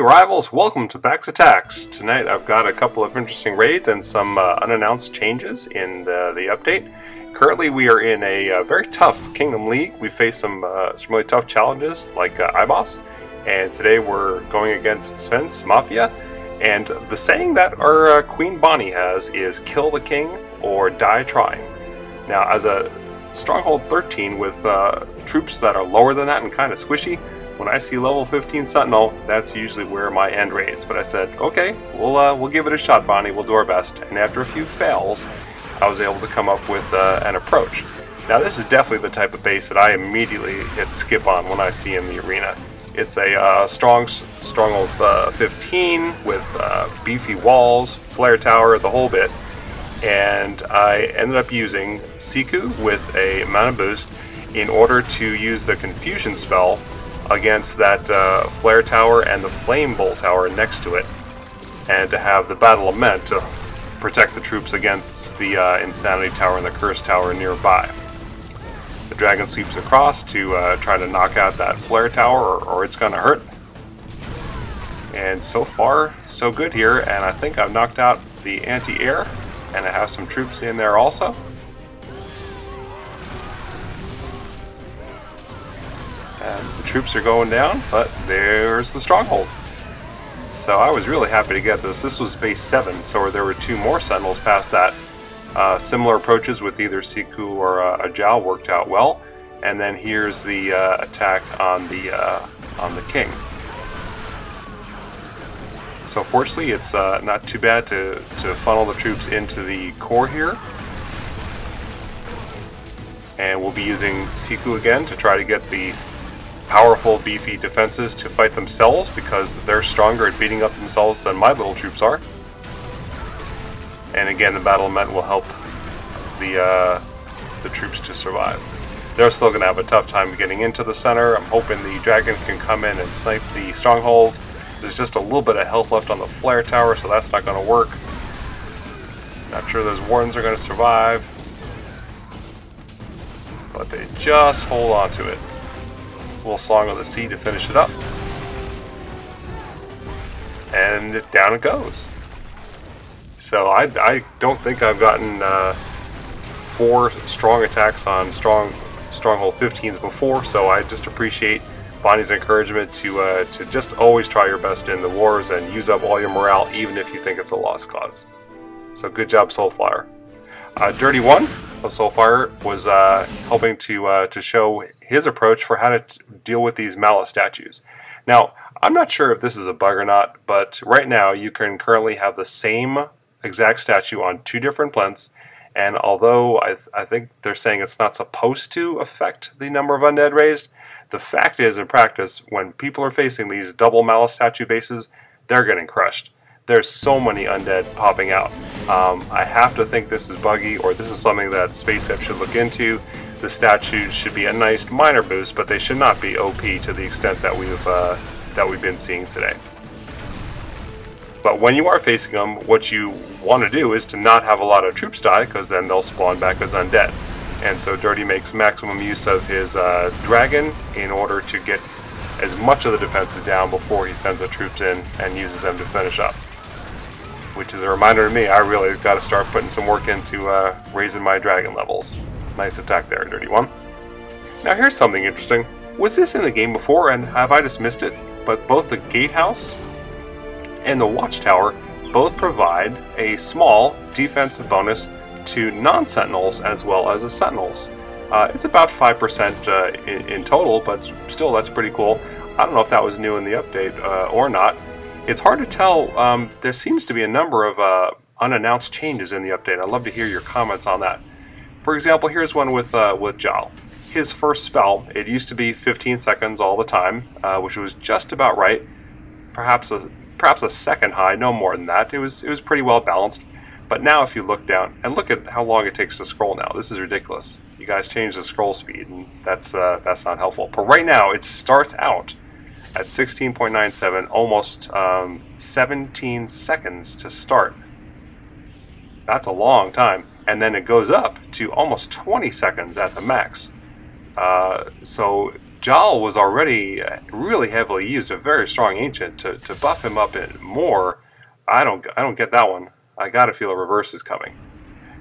rivals, welcome to Back's Attacks. Tonight I've got a couple of interesting raids and some unannounced changes in the update. Currently we are in a very tough Kingdom League. We face some really tough challenges like iBoss, and today we're going against Sven's Mafia. And the saying that our Queen Bonnie has is kill the king or die trying. Now as a Stronghold 13 with troops that are lower than that and kind of squishy, when I see level 15 Sentinel, that's usually where my end raids. But I said, okay, we'll give it a shot, Bonnie. We'll do our best. And after a few fails, I was able to come up with an approach. Now, this is definitely the type of base that I immediately hit skip on when I see in the arena. It's a Stronghold 15 with beefy walls, flare tower, the whole bit. And I ended up using Siku with a mana boost in order to use the Confusion spell against that flare tower and the flame bolt tower next to it, and to have the battle lament to protect the troops against the insanity tower and the curse tower nearby. The dragon sweeps across to try to knock out that flare tower, or it's gonna hurt. And so far so good here, and I think I've knocked out the anti-air, and I have some troops in there also. And the troops are going down, but there's the stronghold. So I was really happy to get this. This was base 7, so there were 2 more sentinels past that. Similar approaches with either Siku or a Zhao worked out well. And then here's the attack on the king. So fortunately, it's not too bad to funnel the troops into the core here. And we'll be using Siku again to try to get the powerful, beefy defenses to fight themselves, because they're stronger at beating up themselves than my little troops are. And again, the battle lament will help the troops to survive. They're still going to have a tough time getting into the center. I'm hoping the dragon can come in and snipe the stronghold. There's just a little bit of health left on the flare tower, so that's not going to work. Not sure those wardens are going to survive, but they just hold on to it. Little Song of the Sea to finish it up, and down it goes. So I don't think I've gotten 4 strong attacks on Stronghold 15s before, so I just appreciate Bonnie's encouragement to just always try your best in the wars and use up all your morale, even if you think it's a lost cause. So good job, Soulfire. Dirty One of Soulfire was helping to show his approach for how to deal with these malice statues. Now, I'm not sure if this is a bug or not, but right now you can currently have the same exact statue on 2 different plinths, and although I think they're saying it's not supposed to affect the number of undead raised, the fact is, in practice, when people are facing these double malice statue bases, they're getting crushed. There's so many undead popping out. I have to think this is buggy, or this is something that SpaceX should look into. The statues should be a nice minor boost, but they should not be OP to the extent that we've been seeing today. But when you are facing them, what you want to do is to not have a lot of troops die, because then they'll spawn back as undead. And so Dirty makes maximum use of his dragon in order to get as much of the defenses down before he sends the troops in and uses them to finish up. Which is a reminder to me, I really got to start putting some work into raising my dragon levels. Nice attack there, Dirty One. Now here's something interesting. Was this in the game before, and have I just missed it? But both the gatehouse and the watchtower both provide a small defensive bonus to non-sentinels as well as the sentinels. It's about 5% in total, but still that's pretty cool. I don't know if that was new in the update or not. It's hard to tell. There seems to be a number of unannounced changes in the update. I'd love to hear your comments on that. For example, here's one with Zhao. His first spell, it used to be 15 seconds all the time, which was just about right. Perhaps a second high, no more than that. It was pretty well balanced. But now if you look down, and look at how long it takes to scroll now. This is ridiculous. You guys changed the scroll speed, and that's not helpful. But right now, it starts out at 16.97, almost 17 seconds to start. That's a long time. And then it goes up to almost 20 seconds at the max. So Jal was already really heavily used, a very strong ancient. To buff him up more, I don't get that one. I gotta feel a reverse is coming.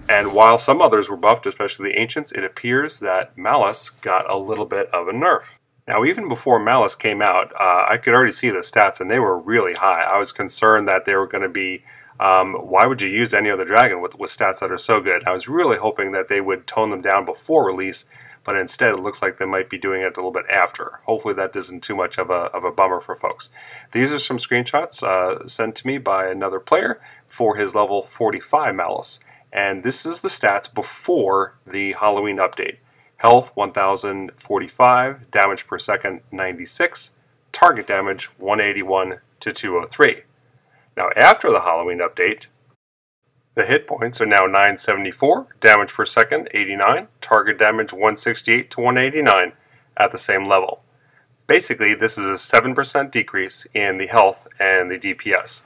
And while some others were buffed, especially the ancients, it appears that Malice got a little bit of a nerf. Now, even before Malice came out, I could already see the stats, and they were really high. I was concerned that they were going to be, why would you use any other dragon with stats that are so good? I was really hoping that they would tone them down before release, but instead it looks like they might be doing it a little bit after. Hopefully that isn't too much of a bummer for folks. These are some screenshots sent to me by another player for his level 45 Malice. And this is the stats before the Halloween update. Health 1045, damage per second 96, target damage 181 to 203. Now after the Halloween update, the hit points are now 974, damage per second 89, target damage 168 to 189 at the same level. Basically, this is a 7% decrease in the health and the DPS.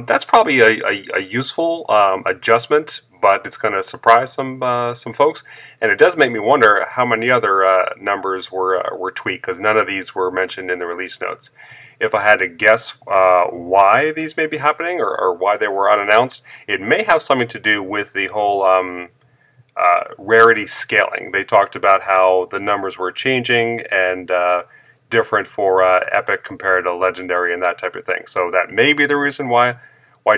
That's probably a useful adjustment, but it's going to surprise some folks, and it does make me wonder how many other numbers were tweaked, because none of these were mentioned in the release notes. If I had to guess why these may be happening or why they were unannounced, it may have something to do with the whole rarity scaling. They talked about how the numbers were changing and different for epic compared to legendary and that type of thing. So that may be the reason why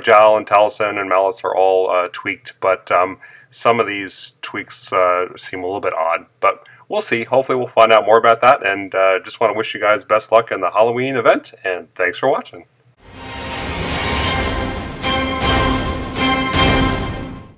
Jal and Taliesin and Malice are all tweaked, but some of these tweaks seem a little bit odd. But we'll see. Hopefully we'll find out more about that, and just want to wish you guys best luck in the Halloween event, and thanks for watching.